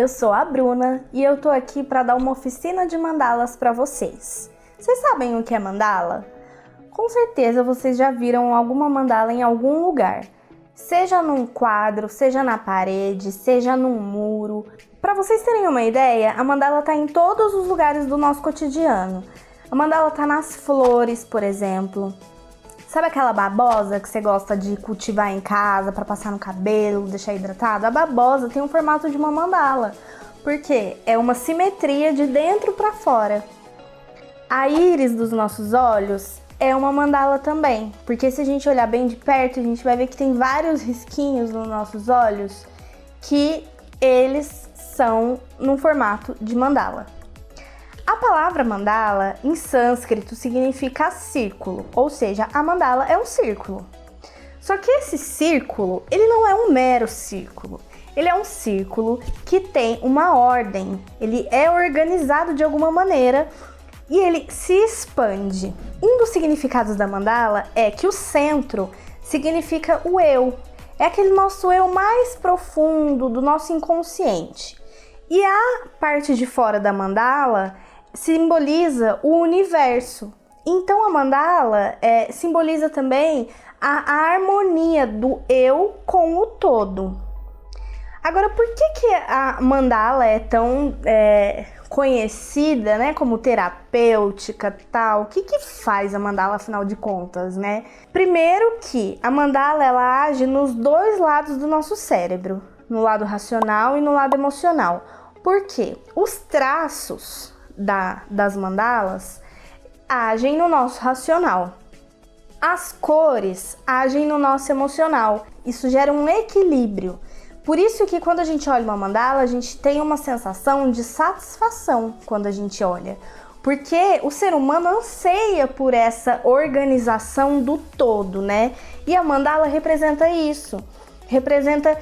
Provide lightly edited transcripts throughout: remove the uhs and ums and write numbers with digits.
eu sou a Bruna e eu tô aqui para dar uma oficina de mandalas para vocês. Vocês sabem o que é mandala? Com certeza vocês já viram alguma mandala em algum lugar, seja num quadro, seja na parede, seja num muro. Para vocês terem uma ideia, a mandala tá em todos os lugares do nosso cotidiano. A mandala tá nas flores, por exemplo. Sabe aquela babosa que você gosta de cultivar em casa para passar no cabelo, deixar hidratado? A babosa tem um formato de uma mandala, porque é uma simetria de dentro para fora. A íris dos nossos olhos é uma mandala também, porque se a gente olhar bem de perto, a gente vai ver que tem vários risquinhos nos nossos olhos que eles são num formato de mandala. A palavra mandala, em sânscrito, significa círculo, ou seja, a mandala é um círculo. Só que esse círculo, ele não é um mero círculo. Ele é um círculo que tem uma ordem, ele é organizado de alguma maneira e ele se expande. Um dos significados da mandala é que o centro significa o eu. É aquele nosso eu mais profundo, do nosso inconsciente. E a parte de fora da mandala simboliza o universo. Então a mandala simboliza também a harmonia do eu com o todo. Agora, por que a mandala é tão conhecida, né, como terapêutica, tal? O que faz a mandala, afinal de contas, né? Primeiro que a mandala, ela age nos dois lados do nosso cérebro, no lado racional e no lado emocional. Por quê? Os traços das mandalas agem no nosso racional. As cores agem no nosso emocional. Isso gera um equilíbrio. Por isso que quando a gente olha uma mandala, a gente tem uma sensação de satisfação quando a gente olha. Porque o ser humano anseia por essa organização do todo, né? E a mandala representa isso. Representa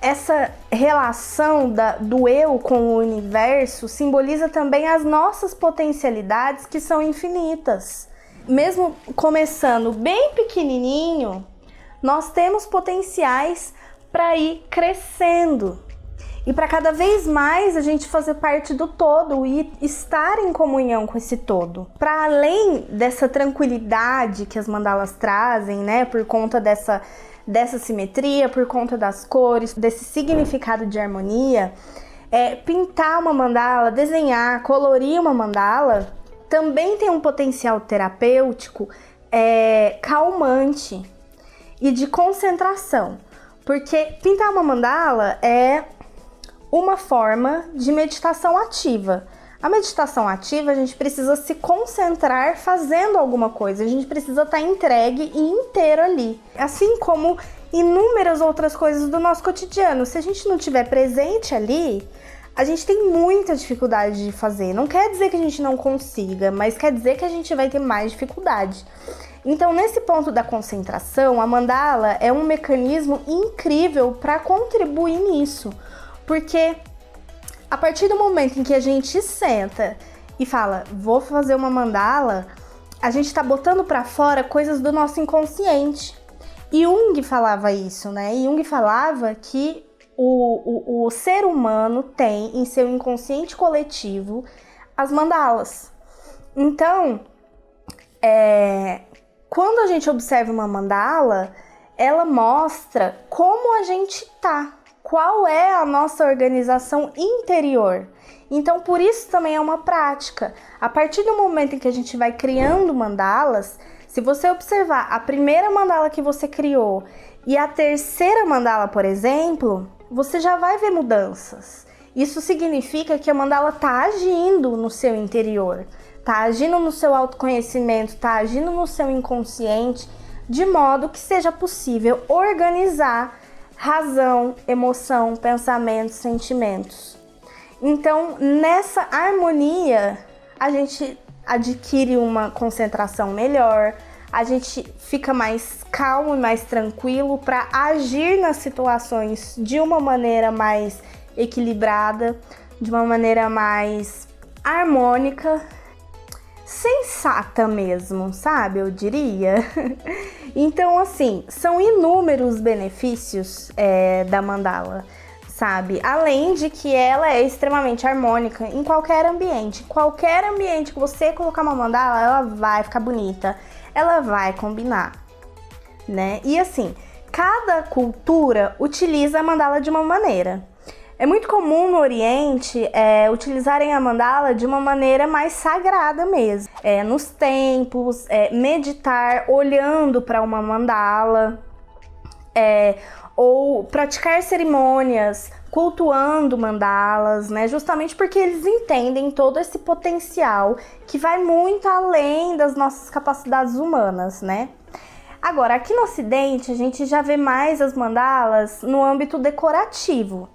essa relação do eu com o universo, simboliza também as nossas potencialidades que são infinitas. Mesmo começando bem pequenininho, nós temos potenciais para ir crescendo e para cada vez mais a gente fazer parte do todo e estar em comunhão com esse todo. Para além dessa tranquilidade que as mandalas trazem, né, por conta dessa simetria, por conta das cores, desse significado de harmonia, pintar uma mandala, desenhar, colorir uma mandala, também tem um potencial terapêutico, calmante e de concentração. Porque pintar uma mandala é uma forma de meditação ativa. A meditação ativa, a gente precisa se concentrar fazendo alguma coisa, a gente precisa estar entregue e inteiro ali. Assim como inúmeras outras coisas do nosso cotidiano. Se a gente não estiver presente ali, a gente tem muita dificuldade de fazer. Não quer dizer que a gente não consiga, mas quer dizer que a gente vai ter mais dificuldade. Então, nesse ponto da concentração, a mandala é um mecanismo incrível para contribuir nisso. Porque a partir do momento em que a gente senta e fala, vou fazer uma mandala, a gente está botando para fora coisas do nosso inconsciente. E Jung falava isso, né? Jung falava que o ser humano tem em seu inconsciente coletivo as mandalas. Então, quando a gente observa uma mandala, ela mostra como a gente tá. Qual é a nossa organização interior? Então, por isso também é uma prática. A partir do momento em que a gente vai criando mandalas, se você observar a primeira mandala que você criou e a terceira mandala, por exemplo, você já vai ver mudanças. Isso significa que a mandala está agindo no seu interior, está agindo no seu autoconhecimento, está agindo no seu inconsciente, de modo que seja possível organizar razão, emoção, pensamentos, sentimentos. Então, nessa harmonia, a gente adquire uma concentração melhor, a gente fica mais calmo e mais tranquilo para agir nas situações de uma maneira mais equilibrada, de uma maneira mais harmônica, sensata mesmo, sabe? Eu diria. Então, assim, são inúmeros benefícios da mandala. sabe? Além de que ela é extremamente harmônica em qualquer ambiente. Qualquer ambiente que você colocar uma mandala, ela vai ficar bonita, ela vai combinar, né? E assim, cada cultura utiliza a mandala de uma maneira. É muito comum no Oriente utilizarem a mandala de uma maneira mais sagrada mesmo. Nos templos, meditar olhando para uma mandala, ou praticar cerimônias cultuando mandalas, né? Justamente porque eles entendem todo esse potencial que vai muito além das nossas capacidades humanas, né? Agora, aqui no Ocidente, a gente já vê mais as mandalas no âmbito decorativo.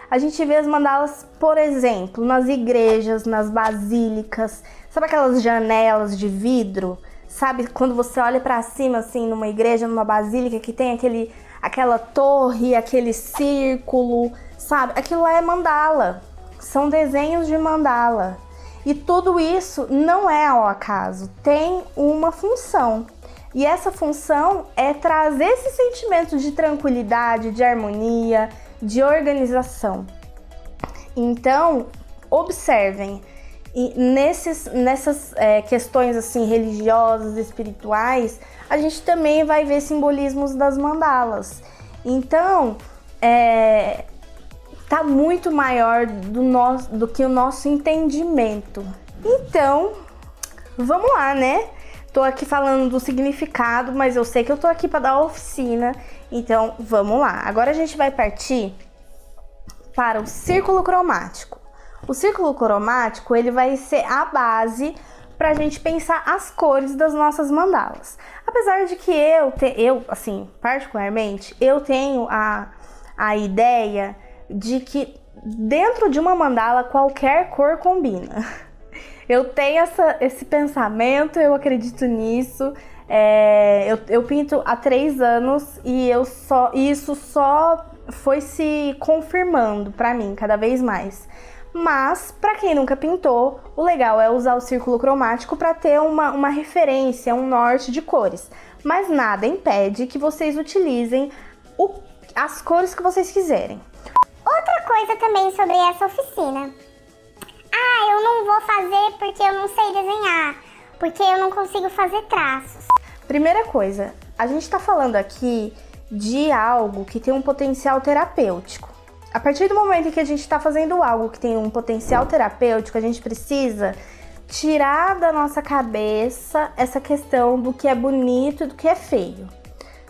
A gente vê as mandalas, por exemplo, nas igrejas, nas basílicas. Sabe aquelas janelas de vidro? Sabe quando você olha para cima, assim, numa igreja, numa basílica, que tem aquela torre, aquele círculo, sabe? Aquilo lá é mandala. São desenhos de mandala. E tudo isso não é ao acaso. Tem uma função. E essa função é trazer esse sentimento de tranquilidade, de harmonia, de organização. Então, observem, e nessas questões assim religiosas, espirituais, a gente também vai ver simbolismos das mandalas. Então, tá muito maior do que o nosso entendimento. Então, vamos lá, né? Tô aqui falando do significado, mas eu sei que eu tô aqui para dar oficina, então vamos lá. Agora a gente vai partir para o círculo cromático. O círculo cromático, ele vai ser a base para a gente pensar as cores das nossas mandalas. Apesar de que eu assim, particularmente, eu tenho a ideia de que dentro de uma mandala qualquer cor combina. Eu tenho esse pensamento, eu acredito nisso. Eu pinto há 3 anos e isso só foi se confirmando para mim cada vez mais. Mas, para quem nunca pintou, o legal é usar o círculo cromático para ter uma referência, um norte de cores. Mas nada impede que vocês utilizem as cores que vocês quiserem. Outra coisa também sobre essa oficina. Eu não vou fazer porque eu não sei desenhar, porque eu não consigo fazer traços. Primeira coisa, a gente está falando aqui de algo que tem um potencial terapêutico. A partir do momento em que a gente está fazendo algo que tem um potencial terapêutico, a gente precisa tirar da nossa cabeça essa questão do que é bonito e do que é feio,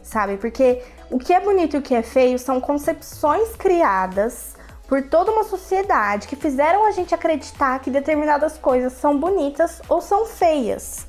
sabe? Porque o que é bonito e o que é feio são concepções criadas por toda uma sociedade que fizeram a gente acreditar que determinadas coisas são bonitas ou são feias.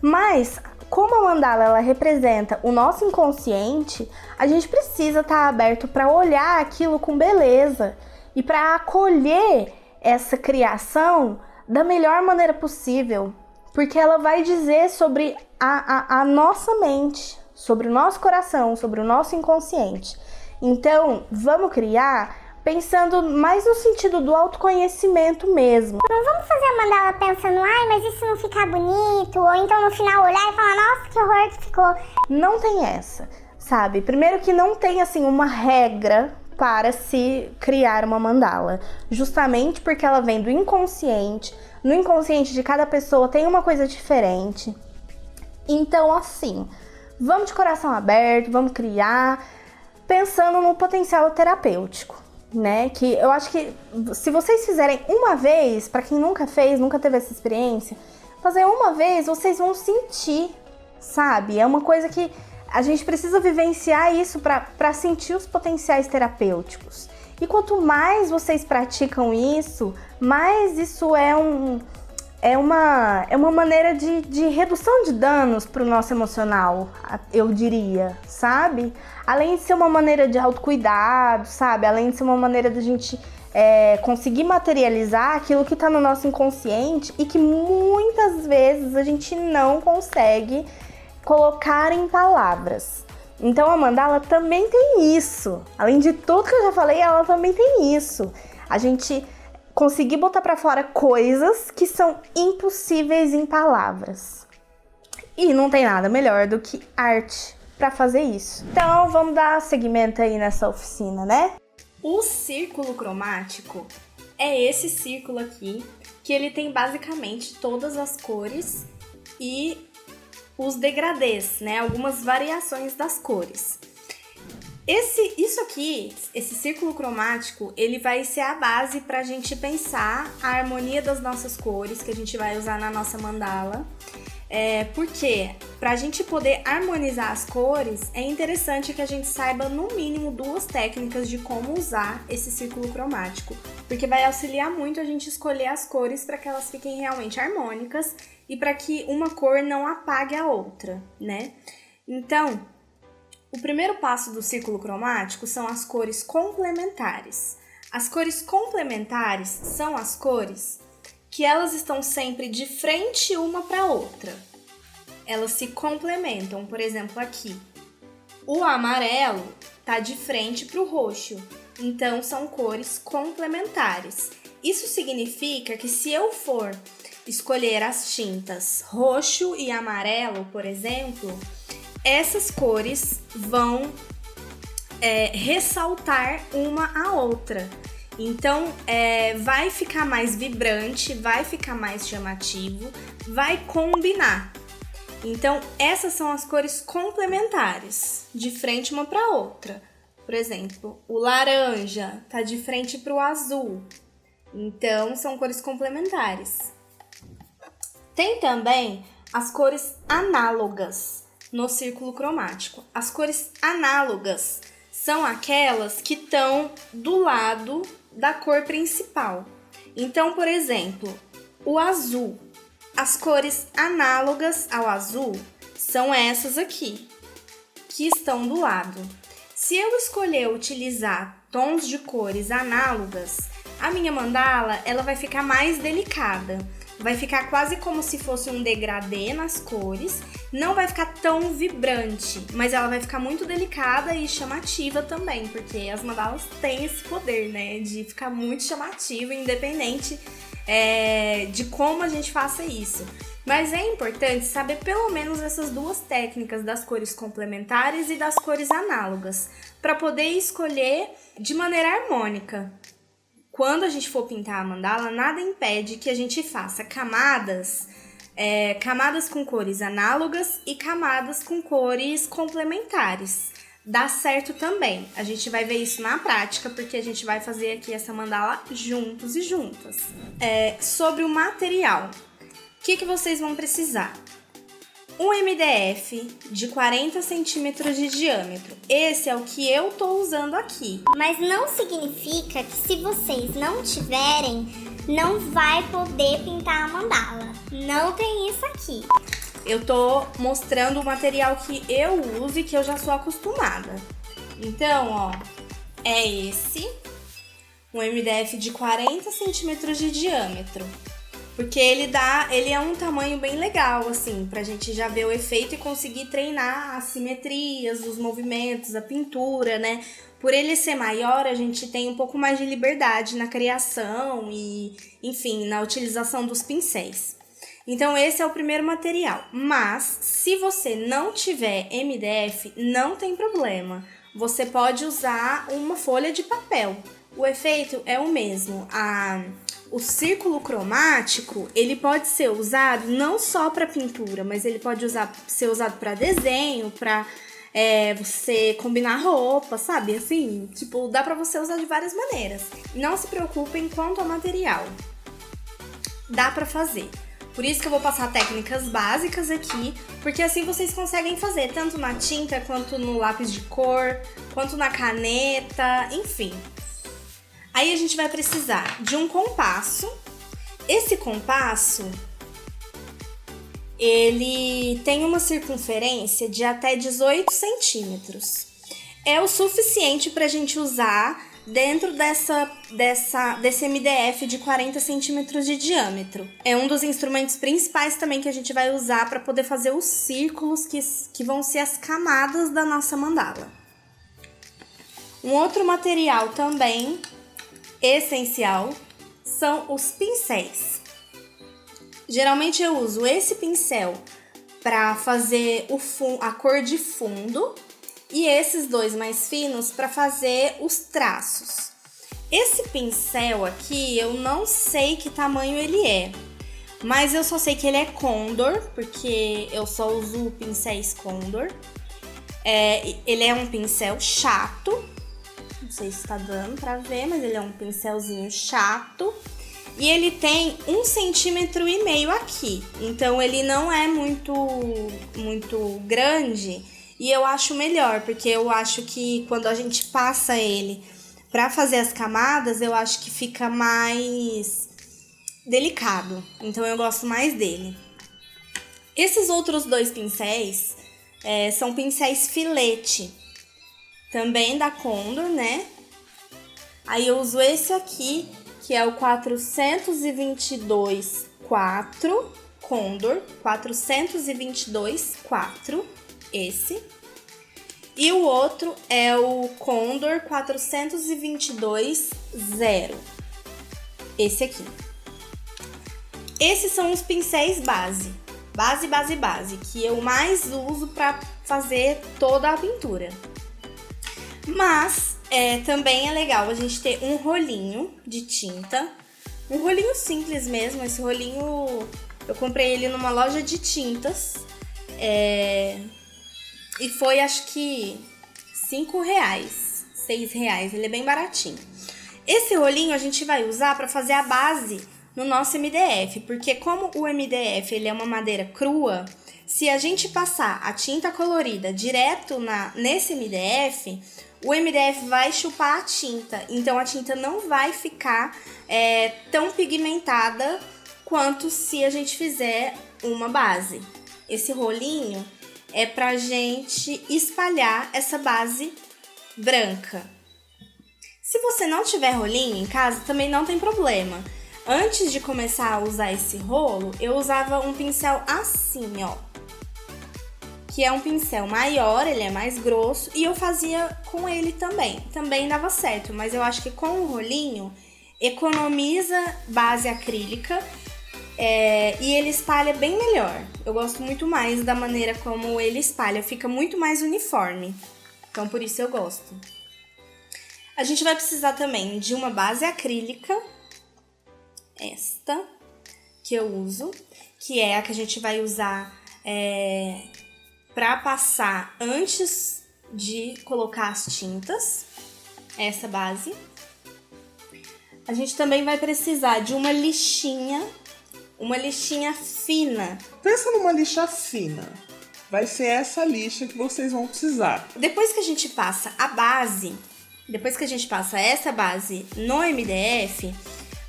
Mas, como a mandala ela representa o nosso inconsciente, a gente precisa estar aberto para olhar aquilo com beleza e para acolher essa criação da melhor maneira possível, porque ela vai dizer sobre a nossa mente, sobre o nosso coração, sobre o nosso inconsciente. Então, vamos criar pensando mais no sentido do autoconhecimento mesmo. Não vamos fazer a mandala pensando, mas isso não fica bonito, ou então no final olhar e falar, nossa, que horror que ficou. Não tem essa, sabe? Primeiro que não tem, assim, uma regra para se criar uma mandala, justamente porque ela vem do inconsciente. No inconsciente de cada pessoa tem uma coisa diferente. Então, assim, vamos de coração aberto, vamos criar, pensando no potencial terapêutico, né? Que eu acho que se vocês fizerem uma vez, para quem nunca fez, nunca teve essa experiência, fazer uma vez, vocês vão sentir, sabe? É uma coisa que a gente precisa vivenciar isso para sentir os potenciais terapêuticos. E quanto mais vocês praticam isso, mais isso é uma maneira de redução de danos para o nosso emocional, eu diria, sabe? Além de ser uma maneira de autocuidado, sabe? Além de ser uma maneira da gente conseguir materializar aquilo que está no nosso inconsciente e que muitas vezes a gente não consegue colocar em palavras. Então a mandala também tem isso. Além de tudo que eu já falei, ela também tem isso. A gente conseguir botar pra fora coisas que são impossíveis em palavras. E não tem nada melhor do que arte pra fazer isso. Então vamos dar seguimento aí nessa oficina, né? O círculo cromático é esse círculo aqui, que ele tem basicamente todas as cores e os degradês, né? Algumas variações das cores. Esse círculo cromático, ele vai ser a base para a gente pensar a harmonia das nossas cores que a gente vai usar na nossa mandala. Porque para a gente poder harmonizar as cores, é interessante que a gente saiba no mínimo 2 técnicas de como usar esse círculo cromático, porque vai auxiliar muito a gente escolher as cores para que elas fiquem realmente harmônicas e para que uma cor não apague a outra, né? Então, o primeiro passo do círculo cromático são as cores complementares. As cores complementares são as cores que elas estão sempre de frente uma para outra. Elas se complementam, por exemplo, aqui. O amarelo tá de frente para o roxo, então são cores complementares. Isso significa que se eu for escolher as tintas roxo e amarelo, por exemplo, essas cores vão ressaltar uma a outra. Então, vai ficar mais vibrante, vai ficar mais chamativo, vai combinar. Então, essas são as cores complementares, de frente uma para outra. Por exemplo, o laranja tá de frente para o azul. Então, são cores complementares. Tem também as cores análogas no círculo cromático. As cores análogas são aquelas que estão do lado da cor principal. Então, por exemplo, o azul. As cores análogas ao azul são essas aqui, que estão do lado. Se eu escolher utilizar tons de cores análogas, a minha mandala ela vai ficar mais delicada. Vai ficar quase como se fosse um degradê nas cores. Não vai ficar tão vibrante, mas ela vai ficar muito delicada e chamativa também, porque as mandalas têm esse poder, né, de ficar muito chamativa, independente de como a gente faça isso. Mas é importante saber pelo menos essas 2 técnicas das cores complementares e das cores análogas, para poder escolher de maneira harmônica. Quando a gente for pintar a mandala, nada impede que a gente faça camadas com cores análogas e camadas com cores complementares. Dá certo também. A gente vai ver isso na prática, porque a gente vai fazer aqui essa mandala juntos e juntas. Sobre o material, o que vocês vão precisar? Um MDF de 40 centímetros de diâmetro. Esse é o que eu tô usando aqui. Mas não significa que se vocês não tiverem, não vai poder pintar a mandala. Não tem isso aqui. Eu tô mostrando o material que eu uso e que eu já sou acostumada. Então, ó, é esse. Um MDF de 40 centímetros de diâmetro. Porque ele é um tamanho bem legal, assim, pra gente já ver o efeito e conseguir treinar as simetrias, os movimentos, a pintura, né? Por ele ser maior, a gente tem um pouco mais de liberdade na criação e, enfim, na utilização dos pincéis. Então, esse é o primeiro material. Mas, se você não tiver MDF, não tem problema. Você pode usar uma folha de papel. O efeito é o mesmo. O círculo cromático, ele pode ser usado não só para pintura, mas ele pode ser usado para desenho, para você combinar roupa, sabe? Assim, tipo, dá para você usar de várias maneiras. Não se preocupem quanto ao material. Dá para fazer. Por isso que eu vou passar técnicas básicas aqui, porque assim vocês conseguem fazer tanto na tinta, quanto no lápis de cor, quanto na caneta, enfim. Aí a gente vai precisar de um compasso. Esse compasso, ele tem uma circunferência de até 18 centímetros. É o suficiente para a gente usar dentro desse MDF de 40 centímetros de diâmetro. É um dos instrumentos principais também que a gente vai usar para poder fazer os círculos que vão ser as camadas da nossa mandala. Um outro material também essencial são os pincéis. Geralmente eu uso esse pincel para fazer a cor de fundo e esses dois mais finos para fazer os traços. Esse pincel aqui, eu não sei que tamanho ele é, mas eu só sei que ele é Condor, porque eu só uso pincéis Condor. Ele é um pincel chato, não sei se tá dando pra ver, mas ele é um pincelzinho chato. E ele tem 1,5 cm aqui, então ele não é muito grande. E eu acho melhor, porque eu acho que quando a gente passa ele pra fazer as camadas, eu acho que fica mais delicado. Então eu gosto mais dele. Esses outros dois pincéis são pincéis filete, também da Condor, né? Aí eu uso esse aqui, que é o 422 4 Condor, 422 4, esse. E o outro é o Condor 422 0, esse aqui. Esses são os pincéis base, que eu mais uso para fazer toda a pintura. Mas também é legal a gente ter um rolinho de tinta, um rolinho simples mesmo. Esse rolinho eu comprei ele numa loja de tintas e foi acho que R$5, R$6, ele é bem baratinho. Esse rolinho a gente vai usar para fazer a base no nosso MDF, porque como o MDF ele é uma madeira crua, se a gente passar a tinta colorida direto nesse MDF, o MDF vai chupar a tinta, então a tinta não vai ficar tão pigmentada quanto se a gente fizer uma base. Esse rolinho é pra gente espalhar essa base branca. Se você não tiver rolinho em casa, também não tem problema. Antes de começar a usar esse rolo, eu usava um pincel assim, ó, que é um pincel maior, ele é mais grosso, e eu fazia com ele também dava certo, mas eu acho que com o rolinho economiza base acrílica e ele espalha bem melhor. Eu gosto muito mais da maneira como ele espalha, fica muito mais uniforme, então por isso eu gosto. A gente vai precisar também de uma base acrílica, esta que eu uso, que é a que a gente vai usar para passar antes de colocar as tintas, essa base. A gente também vai precisar de uma lixinha fina. Pensa numa lixa fina. Vai ser essa lixa que vocês vão precisar. Depois que a gente passa essa base no MDF,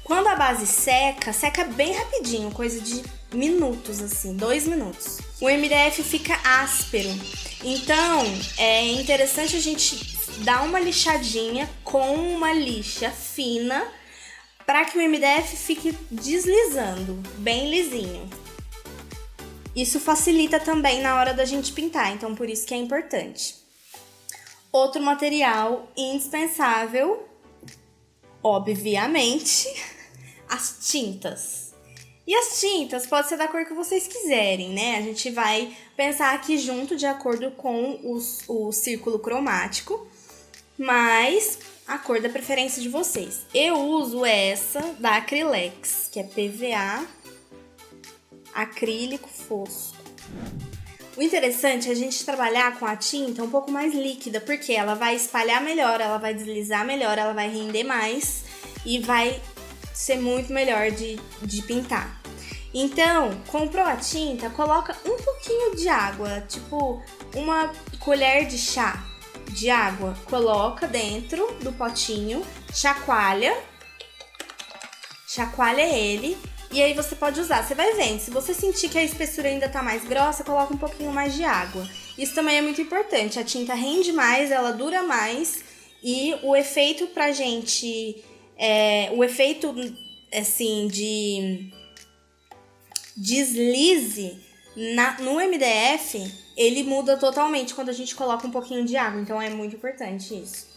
quando a base seca bem rapidinho, coisa de minutos, assim, 2 minutos. O MDF fica áspero, então é interessante a gente dar uma lixadinha com uma lixa fina para que o MDF fique deslizando, bem lisinho. Isso facilita também na hora da gente pintar, então por isso que é importante. Outro material indispensável, obviamente, as tintas. E as tintas pode ser da cor que vocês quiserem, né? A gente vai pensar aqui junto de acordo com o círculo cromático, mas a cor da preferência de vocês. Eu uso essa da Acrylex, que é PVA acrílico fosco. O interessante é a gente trabalhar com a tinta um pouco mais líquida, porque ela vai espalhar melhor, ela vai deslizar melhor, ela vai render mais e vai ser muito melhor de pintar. Então, comprou a tinta, coloca um pouquinho de água, tipo uma colher de chá de água, coloca dentro do potinho, chacoalha ele e aí você pode usar. Você vai vendo, se você sentir que a espessura ainda tá mais grossa, coloca um pouquinho mais de água. Isso também é muito importante, a tinta rende mais, ela dura mais e o efeito pra gente, o efeito assim de deslize no MDF, ele muda totalmente quando a gente coloca um pouquinho de água, então é muito importante isso.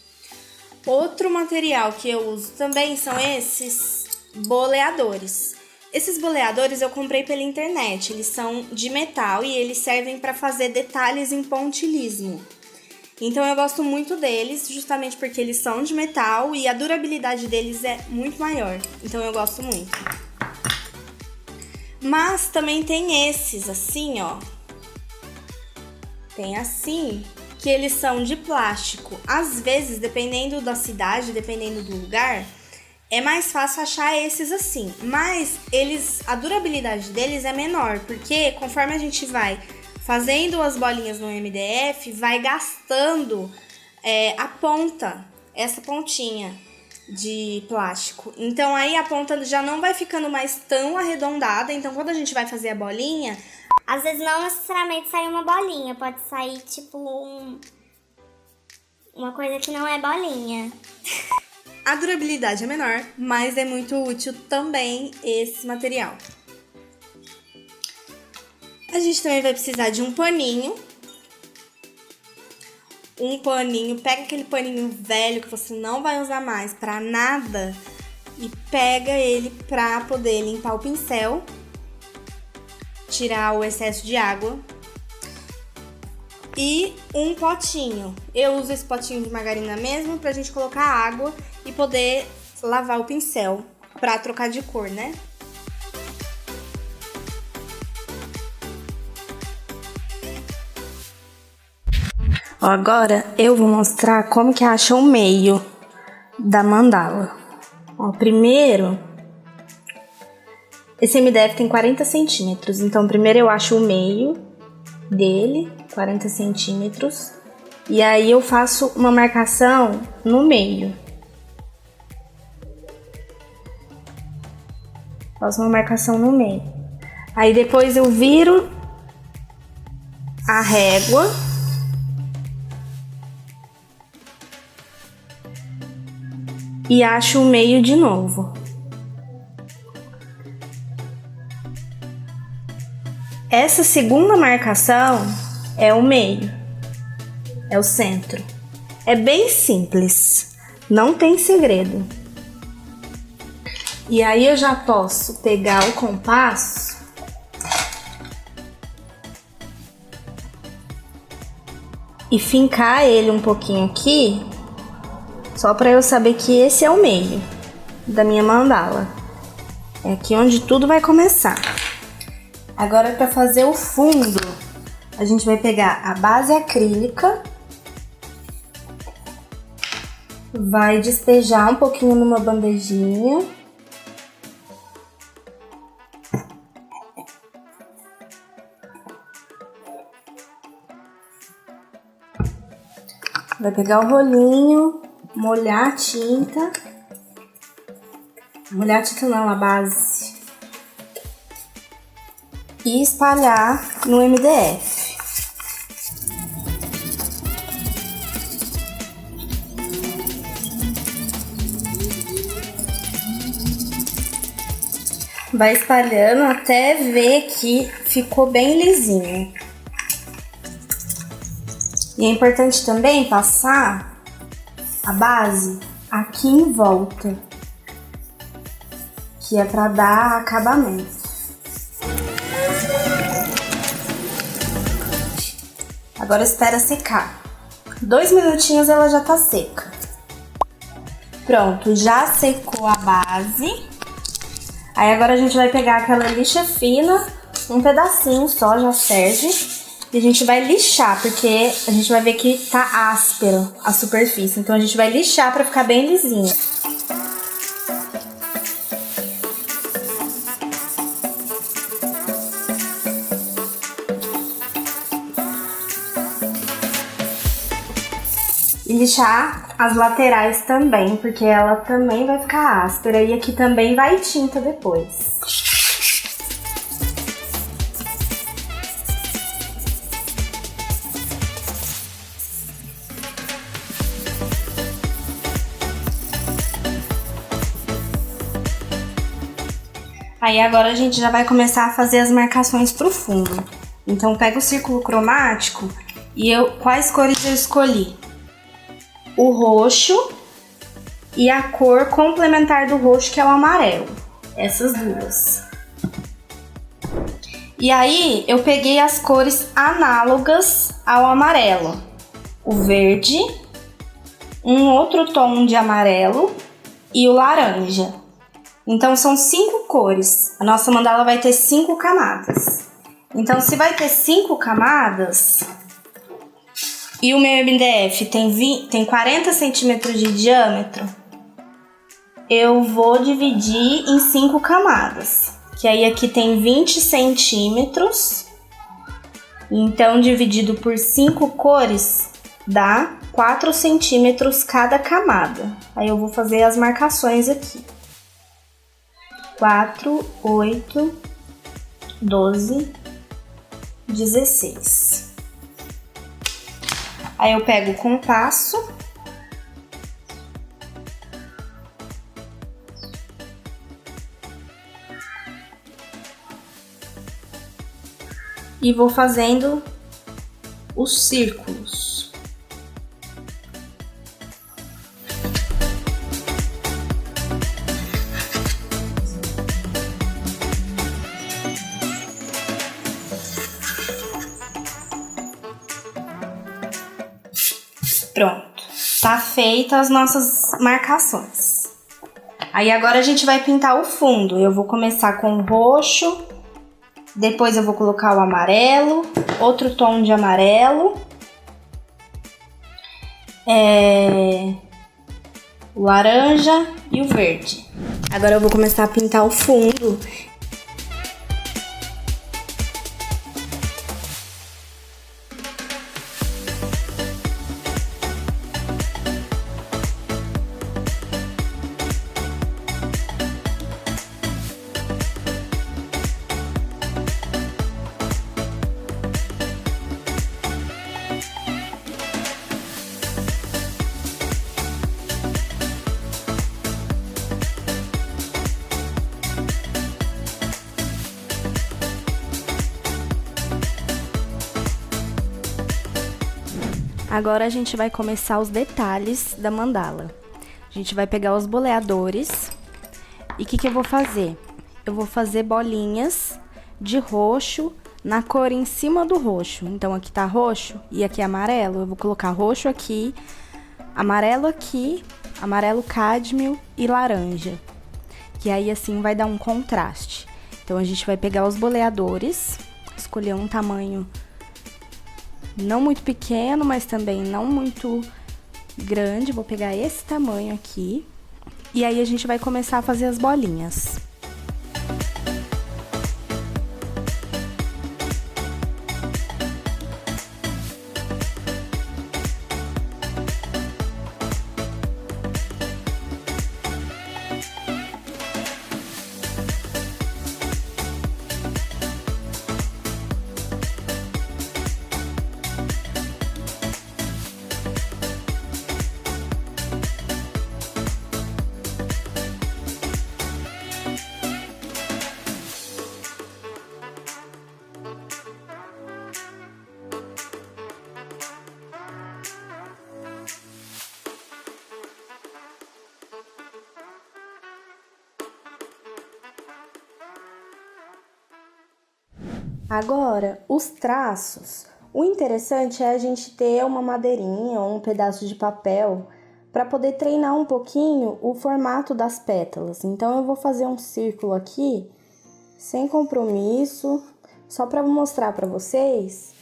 Outro material que eu uso também são esses boleadores. Esses boleadores eu comprei pela internet, eles são de metal e eles servem para fazer detalhes em pontilhismo. Então eu gosto muito deles, justamente porque eles são de metal e a durabilidade deles é muito maior. Então eu gosto muito. Mas também tem esses assim, ó. Tem assim, que eles são de plástico. Às vezes, dependendo da cidade, dependendo do lugar, é mais fácil achar esses assim. Mas a durabilidade deles é menor, porque conforme a gente vai fazendo as bolinhas no MDF, vai gastando a ponta, essa pontinha de plástico. Então aí a ponta já não vai ficando mais tão arredondada. Então quando a gente vai fazer a bolinha, às vezes não necessariamente sai uma bolinha, pode sair tipo uma coisa que não é bolinha. A durabilidade é menor, mas é muito útil também esse material. A gente também vai precisar de um paninho. Pega aquele paninho velho que você não vai usar mais pra nada e pega ele pra poder limpar o pincel, tirar o excesso de água. E um potinho. Eu uso esse potinho de margarina mesmo pra gente colocar água e poder lavar o pincel pra trocar de cor, né? Agora eu vou mostrar como que acha o meio da mandala. Ó, primeiro, esse MDF tem 40 centímetros, então primeiro eu acho o meio dele, 40 centímetros, e aí eu faço uma marcação no meio. Faço uma marcação no meio. Aí depois eu viro a régua e acho o meio de novo. Essa segunda marcação é o meio, é o centro. É bem simples, não tem segredo. E aí eu já posso pegar o compasso e fincar ele um pouquinho aqui, só para eu saber que esse é o meio da minha mandala. É aqui onde tudo vai começar. Agora, para fazer o fundo, a gente vai pegar a base acrílica, vai despejar um pouquinho numa bandejinha. Vai pegar o rolinho, molhar a tinta não, a base, e espalhar no MDF. Vai espalhando até ver que ficou bem lisinho. E é importante também passar a base aqui em volta, que é para dar acabamento. Agora espera secar. 2 minutinhos ela já tá seca. Pronto, já secou a base. Aí agora a gente vai pegar aquela lixa fina, um pedacinho só já serve. E a gente vai lixar, porque a gente vai ver que tá áspera a superfície. Então a gente vai lixar pra ficar bem lisinho. E lixar as laterais também, porque ela também vai ficar áspera. E aqui também vai tinta depois. Aí agora a gente já vai começar a fazer as marcações pro fundo. Então pega o círculo cromático e quais cores eu escolhi? O roxo e a cor complementar do roxo, que é o amarelo. Essas duas. E aí eu peguei as cores análogas ao amarelo. o verde, um outro tom de amarelo e o laranja. Então são 5 cores. A nossa mandala vai ter 5 camadas. Então se vai ter 5 camadas e o meu MDF tem 40 centímetros de diâmetro, eu vou dividir em 5 camadas. Que aí aqui tem 20 centímetros. Então dividido por 5 cores dá 4 centímetros cada camada. Aí eu vou fazer as marcações aqui. 4, 8, 12, 16. Aí eu pego o compasso e vou fazendo os círculos. Pronto, tá feita as nossas marcações. Aí agora a gente vai pintar o fundo. Eu vou começar com o roxo, depois eu vou colocar o amarelo, outro tom de amarelo, o laranja e o verde. Agora eu vou começar a pintar o fundo. Agora a gente vai começar os detalhes da mandala. A gente vai pegar os boleadores e o que eu vou fazer? Eu vou fazer bolinhas de roxo na cor em cima do roxo. Então aqui tá roxo e aqui é amarelo. Eu vou colocar roxo aqui, amarelo cádmio e laranja. Que aí assim vai dar um contraste. Então a gente vai pegar os boleadores, escolher um tamanho não muito pequeno, mas também não muito grande. Vou pegar esse tamanho aqui. E aí a gente vai começar a fazer as bolinhas. Agora, os traços. O interessante é a gente ter uma madeirinha ou um pedaço de papel para poder treinar um pouquinho o formato das pétalas. Então, eu vou fazer um círculo aqui, sem compromisso, só para mostrar para vocês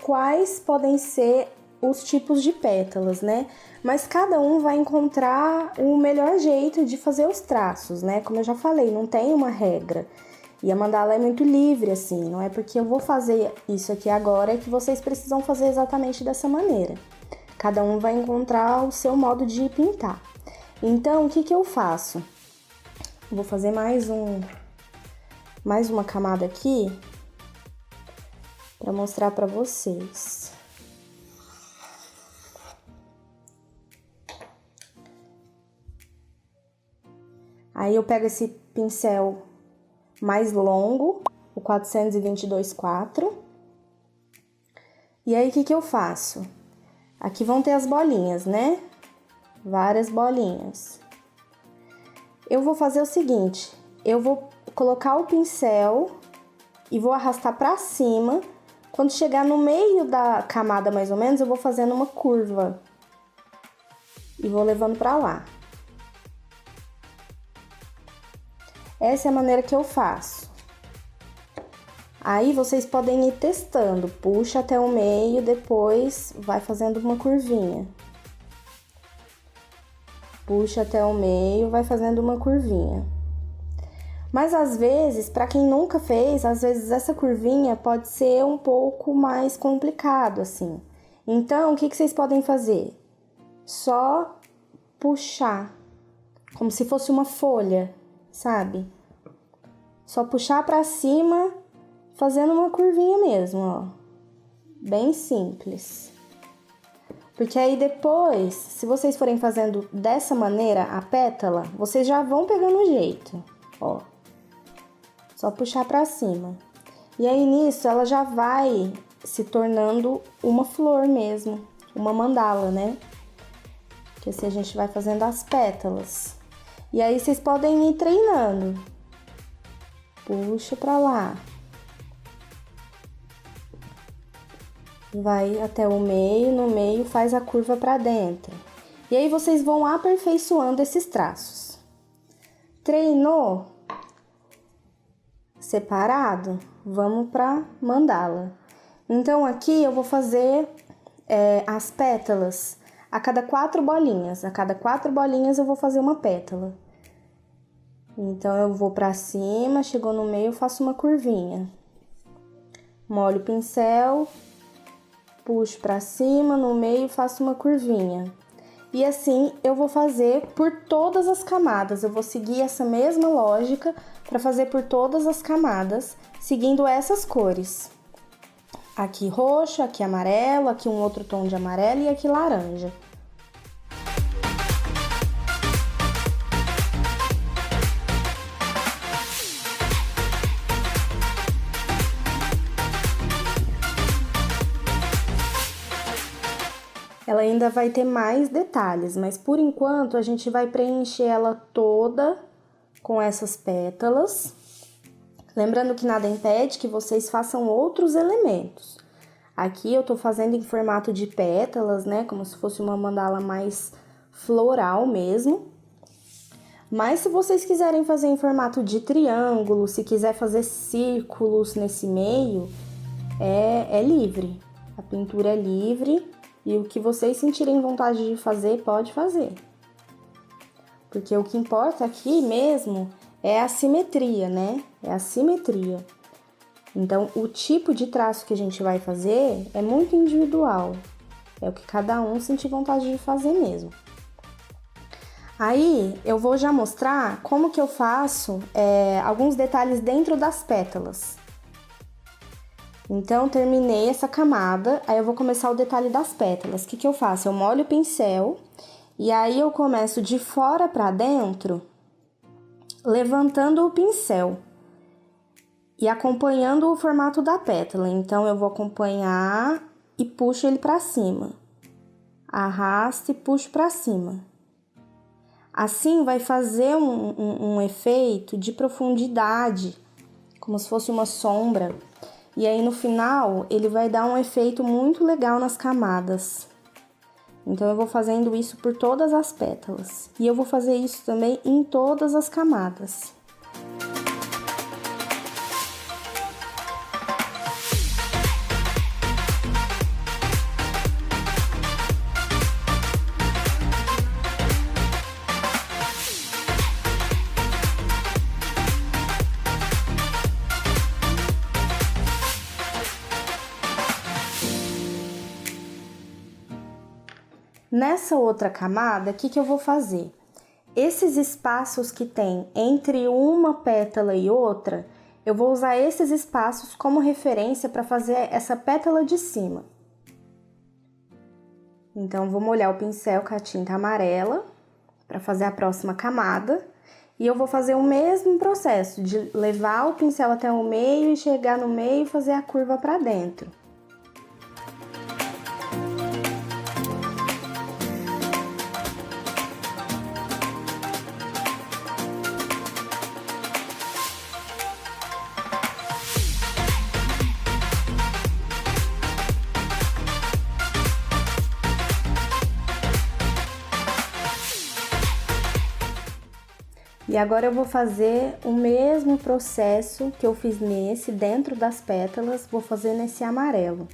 quais podem ser os tipos de pétalas, né? Mas cada um vai encontrar o melhor jeito de fazer os traços, né? Como eu já falei, não tem uma regra. E a mandala é muito livre, assim, não é porque eu vou fazer isso aqui agora que vocês precisam fazer exatamente dessa maneira. Cada um vai encontrar o seu modo de pintar. Então, o que eu faço? Vou fazer mais uma camada aqui para mostrar para vocês. Aí eu pego esse pincel mais longo, o 422/4. E aí, o que eu faço? Aqui vão ter as bolinhas, né? Várias bolinhas. Eu vou fazer o seguinte, eu vou colocar o pincel e vou arrastar pra cima Quando chegar no meio da camada, mais ou menos, eu vou fazendo uma curva. E vou levando pra lá. Essa é a maneira que eu faço. Aí vocês podem ir testando. Puxa até o meio, depois vai fazendo uma curvinha. Puxa até o meio, vai fazendo uma curvinha. Mas às vezes, para quem nunca fez, às vezes essa curvinha pode ser um pouco mais complicado, assim. Então, o que vocês podem fazer? Só puxar, como se fosse uma folha, sabe? Só puxar para cima, fazendo uma curvinha mesmo, ó. Bem simples. Porque aí depois, se vocês forem fazendo dessa maneira a pétala, vocês já vão pegando o jeito, ó. Só puxar pra cima. E aí nisso ela já vai se tornando uma flor mesmo, uma mandala, né? Que assim a gente vai fazendo as pétalas. E aí vocês podem ir treinando. Puxa pra lá. Vai até o meio, no meio faz a curva pra dentro. E aí vocês vão aperfeiçoando esses traços. Treinou? Separado? Vamos pra mandala. Então aqui eu vou fazer as pétalas a cada 4 bolinhas. A cada 4 bolinhas eu vou fazer uma pétala. Então eu vou pra cima, chegou no meio, eu faço uma curvinha. Molho o pincel, puxo pra cima, no meio faço uma curvinha. E assim eu vou fazer por todas as camadas. Eu vou seguir essa mesma lógica para fazer por todas as camadas, seguindo essas cores. Aqui roxo, aqui amarelo, aqui um outro tom de amarelo e aqui laranja. Ela ainda vai ter mais detalhes, mas por enquanto a gente vai preencher ela toda com essas pétalas. Lembrando que nada impede que vocês façam outros elementos. Aqui eu tô fazendo em formato de pétalas, né? Como se fosse uma mandala mais floral mesmo. Mas se vocês quiserem fazer em formato de triângulo, se quiser fazer círculos nesse meio, é livre. A pintura é livre. E o que vocês sentirem vontade de fazer, pode fazer. Porque o que importa aqui mesmo é a simetria, né? É a simetria. Então, o tipo de traço que a gente vai fazer é muito individual. É o que cada um sentir vontade de fazer mesmo. Aí, eu vou já mostrar como que eu faço alguns detalhes dentro das pétalas. Então, terminei essa camada, aí eu vou começar o detalhe das pétalas. O que eu faço? Eu molho o pincel e aí eu começo de fora pra dentro, levantando o pincel e acompanhando o formato da pétala. Então, eu vou acompanhar e puxo ele pra cima. Arrasto e puxo pra cima. Assim, vai fazer um efeito de profundidade, como se fosse uma sombra. E aí, no final, ele vai dar um efeito muito legal nas camadas. Então, eu vou fazendo isso por todas as pétalas. E eu vou fazer isso também em todas as camadas. Nessa outra camada, o que eu vou fazer? Esses espaços que tem entre uma pétala e outra, eu vou usar esses espaços como referência para fazer essa pétala de cima. Então, vou molhar o pincel com a tinta amarela para fazer a próxima camada. E eu vou fazer o mesmo processo de levar o pincel até o meio e chegar no meio e fazer a curva para dentro. E agora eu vou fazer o mesmo processo que eu fiz nesse, dentro das pétalas, vou fazer nesse amarelo.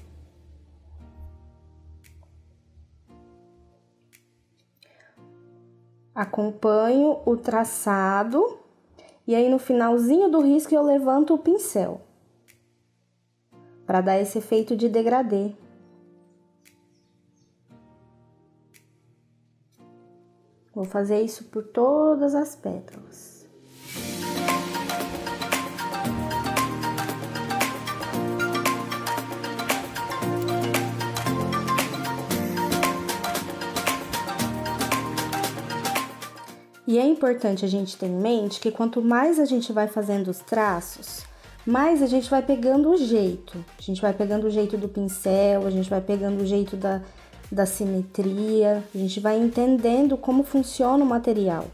Acompanho o traçado e aí no finalzinho do risco eu levanto o pincel para dar esse efeito de degradê. Vou fazer isso por todas as pétalas. E é importante a gente ter em mente que quanto mais a gente vai fazendo os traços, mais a gente vai pegando o jeito. A gente vai pegando o jeito do pincel, a gente vai pegando o jeito da simetria, a gente vai entendendo como funciona o material.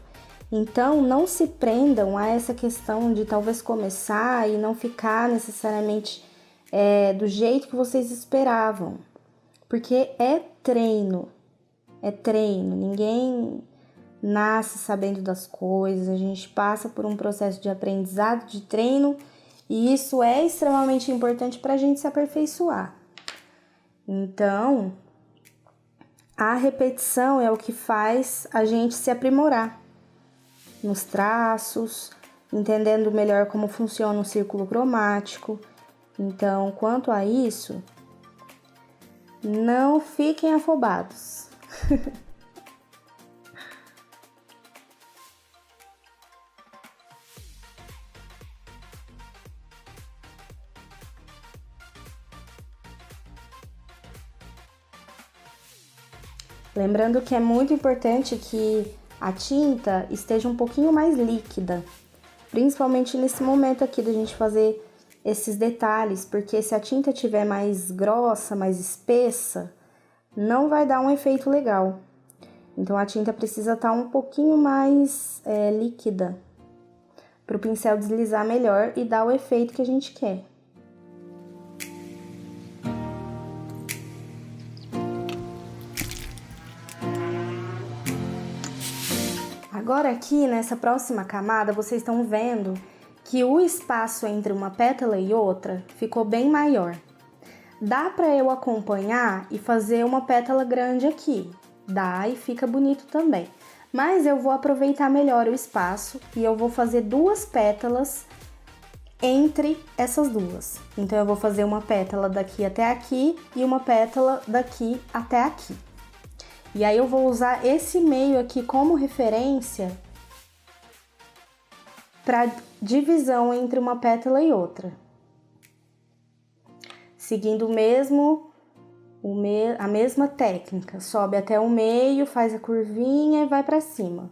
Então, não se prendam a essa questão de talvez começar e não ficar necessariamente do jeito que vocês esperavam, porque é treino, ninguém nasce sabendo das coisas, a gente passa por um processo de aprendizado, de treino, e isso é extremamente importante para a gente se aperfeiçoar. Então, a repetição é o que faz a gente se aprimorar nos traços, entendendo melhor como funciona o círculo cromático. Então, quanto a isso, não fiquem afobados. Lembrando que é muito importante que a tinta esteja um pouquinho mais líquida, principalmente nesse momento aqui da gente fazer esses detalhes, porque se a tinta estiver mais grossa, mais espessa, não vai dar um efeito legal. Então a tinta precisa estar um pouquinho mais líquida, para o pincel deslizar melhor e dar o efeito que a gente quer. Agora aqui, nessa próxima camada, vocês estão vendo que o espaço entre uma pétala e outra ficou bem maior. Dá para eu acompanhar e fazer uma pétala grande aqui. Dá e fica bonito também. Mas eu vou aproveitar melhor o espaço e eu vou fazer duas pétalas entre essas duas. Então, eu vou fazer uma pétala daqui até aqui e uma pétala daqui até aqui. E aí eu vou usar esse meio aqui como referência para divisão entre uma pétala e outra. Seguindo a mesma técnica, sobe até o meio, faz a curvinha e vai para cima.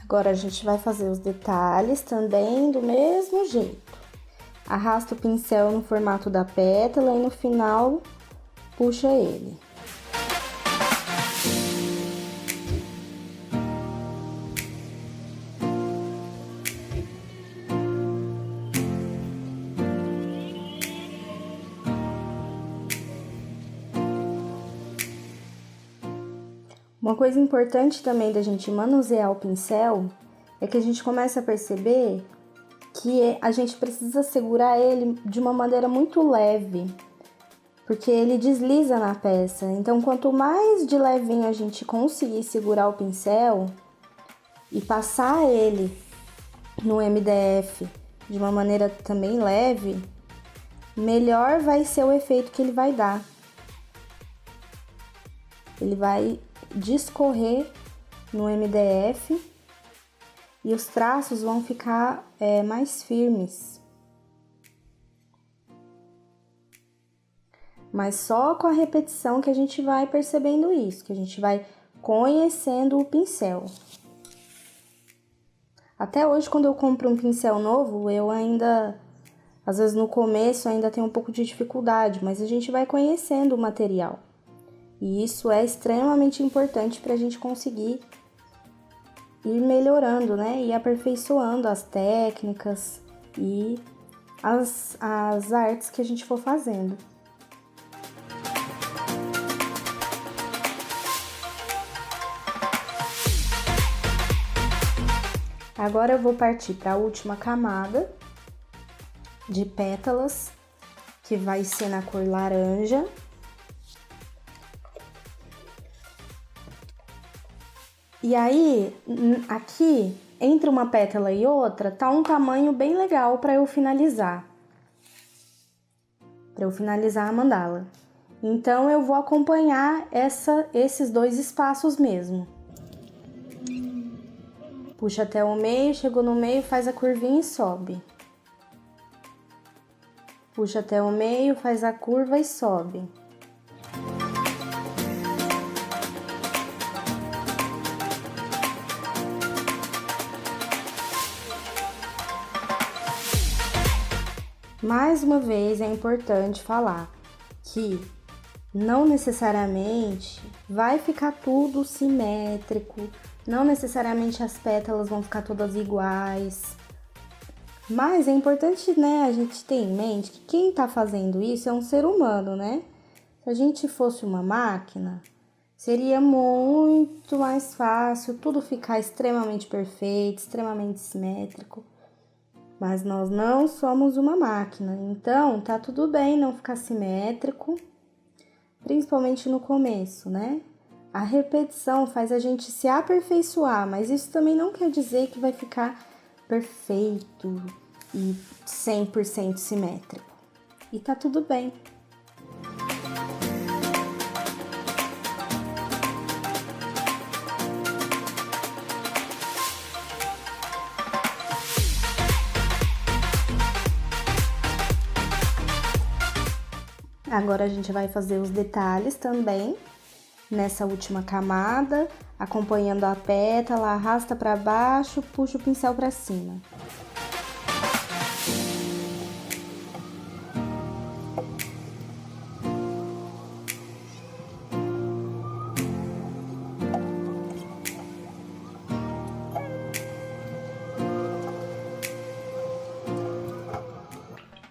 Agora a gente vai fazer os detalhes também do mesmo jeito. Arrasta o pincel no formato da pétala e no final puxa ele. Uma coisa importante também da gente manusear o pincel é que a gente começa a perceber que a gente precisa segurar ele de uma maneira muito leve, porque ele desliza na peça. Então, quanto mais de levinho a gente conseguir segurar o pincel e passar ele no MDF de uma maneira também leve, melhor vai ser o efeito que ele vai dar. Ele vai discorrer no MDF e os traços vão ficar mais firmes. Mas só com a repetição que a gente vai percebendo isso, que a gente vai conhecendo o pincel. Até hoje, quando eu compro um pincel novo, eu ainda, às vezes no começo, ainda tenho um pouco de dificuldade, mas a gente vai conhecendo o material. E isso é extremamente importante para a gente conseguir ir melhorando, né? E aperfeiçoando as técnicas e as artes que a gente for fazendo. Agora eu vou partir para a última camada de pétalas, que vai ser na cor laranja. E aí, aqui, entre uma pétala e outra, tá um tamanho bem legal para eu finalizar. A mandala. Então, eu vou acompanhar esses dois espaços mesmo. Puxa até o meio, chegou no meio, faz a curvinha e sobe. Puxa até o meio, faz a curva e sobe. Mais uma vez, é importante falar que não necessariamente vai ficar tudo simétrico, não necessariamente as pétalas vão ficar todas iguais. Mas é importante, né, a gente ter em mente que quem tá fazendo isso é um ser humano, né? Se a gente fosse uma máquina, seria muito mais fácil tudo ficar extremamente perfeito, extremamente simétrico. Mas nós não somos uma máquina, então tá tudo bem não ficar simétrico, principalmente no começo, né? A repetição faz a gente se aperfeiçoar, mas isso também não quer dizer que vai ficar perfeito e 100% simétrico. E tá tudo bem. Agora a gente vai fazer os detalhes também nessa última camada, acompanhando a pétala, arrasta para baixo, puxa o pincel para cima.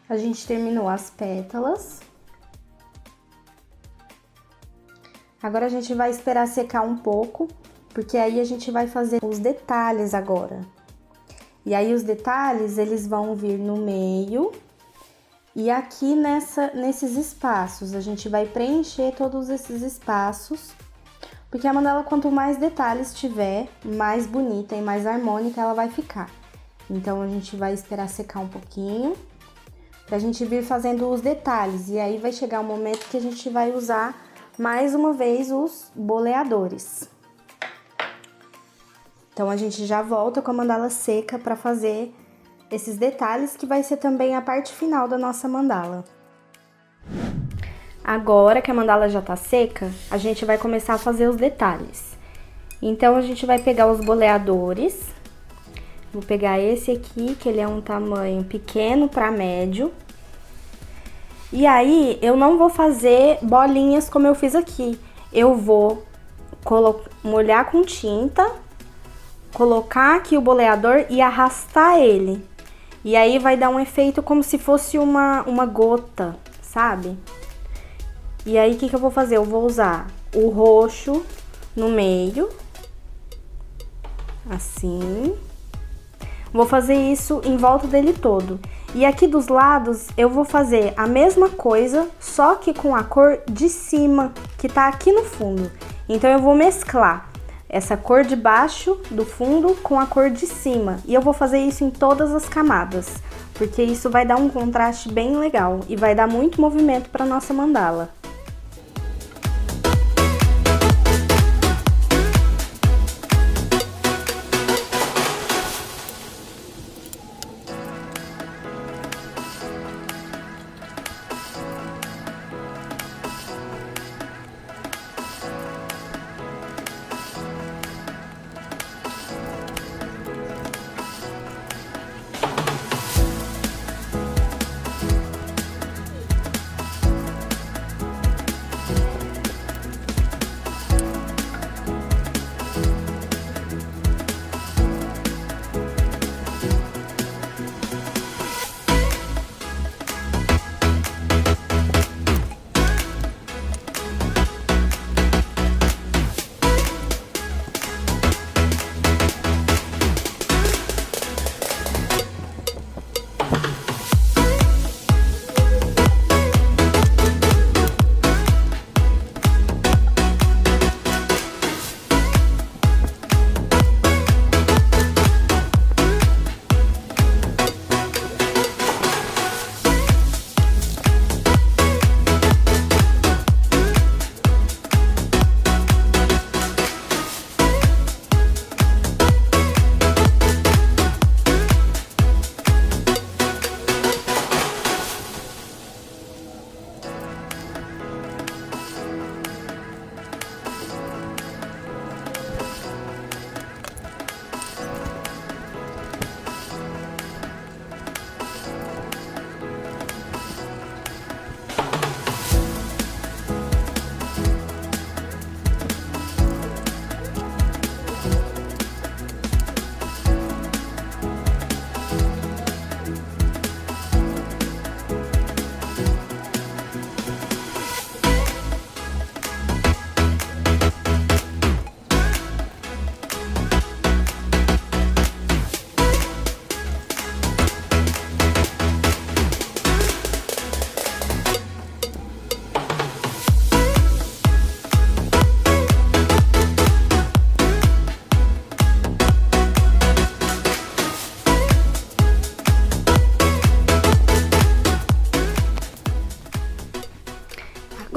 A gente terminou as pétalas. Agora a gente vai esperar secar um pouco, porque aí a gente vai fazer os detalhes agora. E aí os detalhes, eles vão vir no meio e aqui nesses espaços. A gente vai preencher todos esses espaços, porque a mandala, quanto mais detalhes tiver, mais bonita e mais harmônica ela vai ficar. Então a gente vai esperar secar um pouquinho, pra gente vir fazendo os detalhes. E aí vai chegar o momento que a gente vai usar mais uma vez os boleadores. Então a gente já volta com a mandala seca para fazer esses detalhes, que vai ser também a parte final da nossa mandala. Agora que a mandala já tá seca, a gente vai começar a fazer os detalhes. Então a gente vai pegar os boleadores. Vou pegar esse aqui, que ele é um tamanho pequeno para médio. E aí, eu não vou fazer bolinhas como eu fiz aqui. Eu vou molhar com tinta, colocar aqui o boleador e arrastar ele. E aí vai dar um efeito como se fosse uma gota, sabe? E aí, o que eu vou fazer? Eu vou usar o roxo no meio, assim. Vou fazer isso em volta dele todo. E aqui dos lados eu vou fazer a mesma coisa, só que com a cor de cima, que tá aqui no fundo. Então eu vou mesclar essa cor de baixo do fundo com a cor de cima. E eu vou fazer isso em todas as camadas, porque isso vai dar um contraste bem legal e vai dar muito movimento para nossa mandala.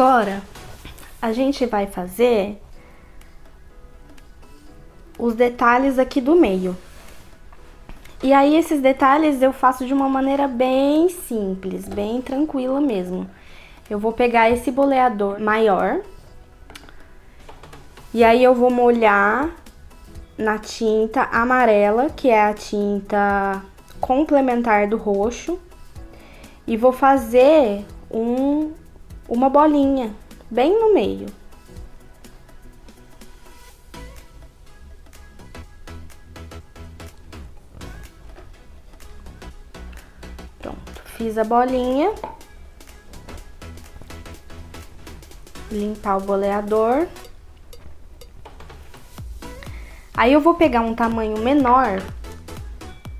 Agora, a gente vai fazer os detalhes aqui do meio. E aí, esses detalhes eu faço de uma maneira bem simples, bem tranquila mesmo. Eu vou pegar esse boleador maior e aí eu vou molhar na tinta amarela, que é a tinta complementar do roxo, e vou fazer uma bolinha bem no meio. Pronto, fiz a bolinha. Limpar o boleador. Aí eu vou pegar um tamanho menor,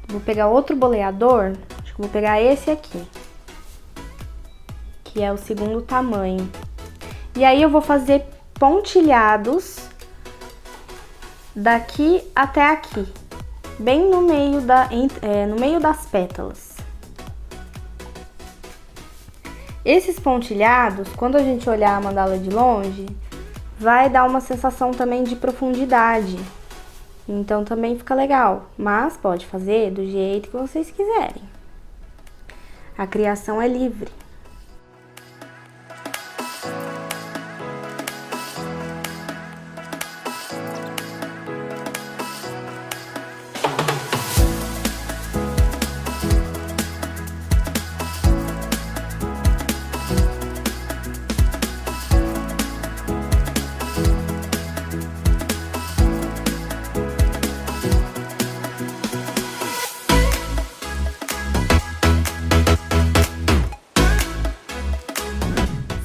vou pegar outro boleador, acho que vou pegar esse aqui, que é o segundo tamanho. E aí eu vou fazer pontilhados daqui até aqui, bem no meio no meio das pétalas. Esses pontilhados, quando a gente olhar a mandala de longe, vai dar uma sensação também de profundidade. Então também fica legal, mas pode fazer do jeito que vocês quiserem. A criação é livre.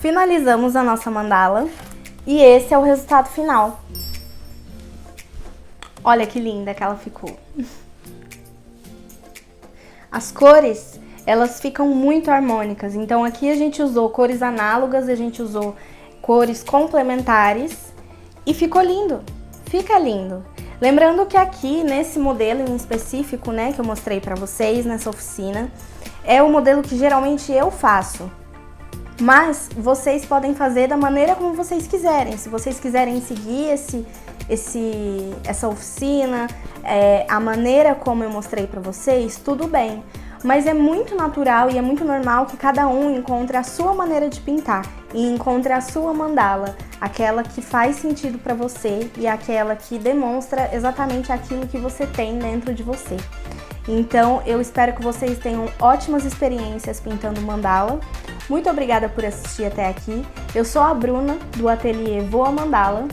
Finalizamos a nossa mandala e esse é o resultado final. Olha que linda que ela ficou. As cores, elas ficam muito harmônicas. Então aqui a gente usou cores análogas, a gente usou cores complementares e ficou lindo. Fica lindo. Lembrando que aqui nesse modelo em específico, né, que eu mostrei pra vocês nessa oficina, é o modelo que geralmente eu faço. Mas vocês podem fazer da maneira como vocês quiserem. Se vocês quiserem seguir essa oficina, a maneira como eu mostrei pra vocês, tudo bem. Mas é muito natural e é muito normal que cada um encontre a sua maneira de pintar e encontre a sua mandala, aquela que faz sentido pra você e aquela que demonstra exatamente aquilo que você tem dentro de você. Então, eu espero que vocês tenham ótimas experiências pintando mandala. Muito obrigada por assistir até aqui. Eu sou a Bruna, do ateliê Voa Mandala,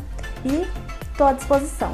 e estou à disposição.